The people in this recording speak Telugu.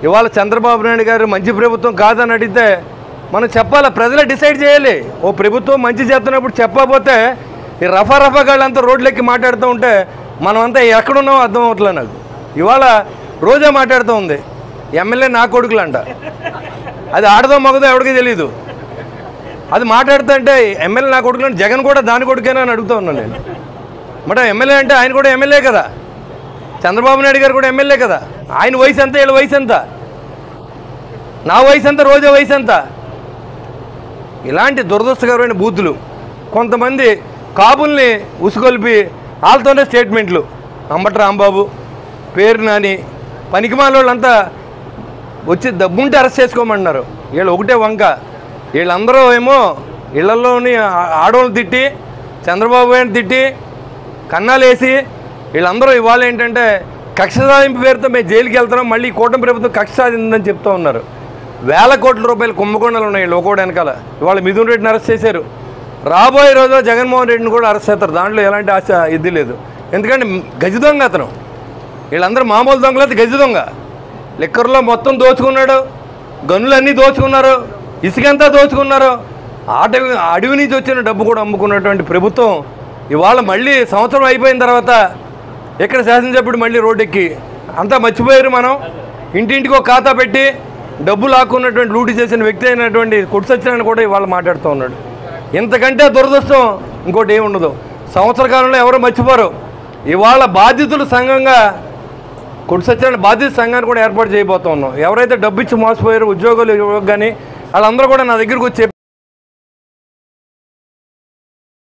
ఇవాళ చంద్రబాబు నాయుడు గారు మంచి ప్రభుత్వం కాదని అడిగితే మనం చెప్పాలి, ప్రజలే డిసైడ్ చేయాలి. ఓ ప్రభుత్వం మంచి చేస్తున్నప్పుడు చెప్పకపోతే ఈ రఫా గాళ్ళంతా రోడ్లెక్కి మాట్లాడుతూ ఉంటే మనమంతా ఎక్కడున్నామో అర్థం అవట్లే నాకు. ఇవాళ రోజా మాట్లాడుతూ ఉంది, ఎమ్మెల్యే నా కొడుకులంట. అది ఆడదో మగదో ఎవరికి తెలీదు. అది మాట్లాడుతుంటే ఎమ్మెల్యే నా కొడుకులంటే జగన్ కూడా దాని కొడుకేనా అని అడుగుతూ ఉన్నాను నేను. మరి ఎమ్మెల్యే అంటే ఆయన కూడా ఎమ్మెల్యే కదా, చంద్రబాబు నాయుడు గారు కూడా ఎమ్మెల్యే కదా. ఆయన వయసు ఎంత, వీళ్ళ వయసు ఎంత, నా వయసు ఎంత, రోజా వయసు ఎంత? ఇలాంటి దురదృష్టకరమైన బూతులు కొంతమంది కాపుల్ని ఉసుగొల్పి వాళ్ళతోనే స్టేట్మెంట్లు. అంబటి రాంబాబు, పేరు నాని, పనికిమాల వాళ్ళంతా వచ్చి దబ్బుంటే అరెస్ట్ చేసుకోమన్నారు. వీళ్ళు ఒకటే వంక. వీళ్ళందరూ ఏమో ఇళ్లలోని ఆడవాళ్ళని తిట్టి, చంద్రబాబు గారిని తిట్టి, కన్నాలేసి, వీళ్ళందరూ ఇవాళ ఏంటంటే కక్ష సాధింపు పేరుతో మేము జైలుకి వెళ్తున్నాం, మళ్ళీ కూటమి ప్రభుత్వం కక్ష సాధిందని చెప్తూ ఉన్నారు. వేల కోట్ల రూపాయలు కుంభకోణాలు ఉన్నాయి లోకోడు వెనకాల. ఇవాళ మిథున్ రెడ్డిని అరెస్ట్ చేశారు. రాబోయే రోజుల్లో జగన్మోహన్ రెడ్డిని కూడా అరెస్ట్ చేస్తారు. దాంట్లో ఎలాంటి ఆశ ఇది లేదు. ఎందుకంటే గజ దొంగ అతను. వీళ్ళందరూ మామూలు దొంగలేదు, గజ దొంగ. లిక్కర్లో మొత్తం దోచుకున్నాడు, గనులన్నీ దోచుకున్నారు, ఇసుకంతా దోచుకున్నారు, అడవి నుంచి వచ్చిన డబ్బు కూడా అమ్ముకున్నటువంటి ప్రభుత్వం ఇవాళ మళ్ళీ సంవత్సరం అయిపోయిన తర్వాత ఇక్కడ శాసనసభ్యుడు మళ్ళీ రోడ్డెక్కి అంతా మర్చిపోయారు. మనం ఇంటింటికి ఒక ఖాతా పెట్టి డబ్బు లాక్కున్నటువంటి లూటీ చేసిన వ్యక్తి అయినటువంటి కొట్టు సత్యనారాయణ కూడా ఇవాళ మాట్లాడుతూ ఉన్నాడు. ఇంతకంటే దురదృష్టం ఇంకోటి ఏమి ఉండదు. సంవత్సర కాలంలో ఎవరు మర్చిపోరు. ఇవాళ బాధితుల సంఘంగా కొట్టు సత్యనారాయణ బాధిత సంఘాన్ని కూడా ఏర్పాటు చేయబోతూ ఉన్నాం. ఎవరైతే డబ్బు ఇచ్చి మోసపోయారో ఉద్యోగాలు కానీ వాళ్ళందరూ కూడా నా దగ్గరకు వచ్చి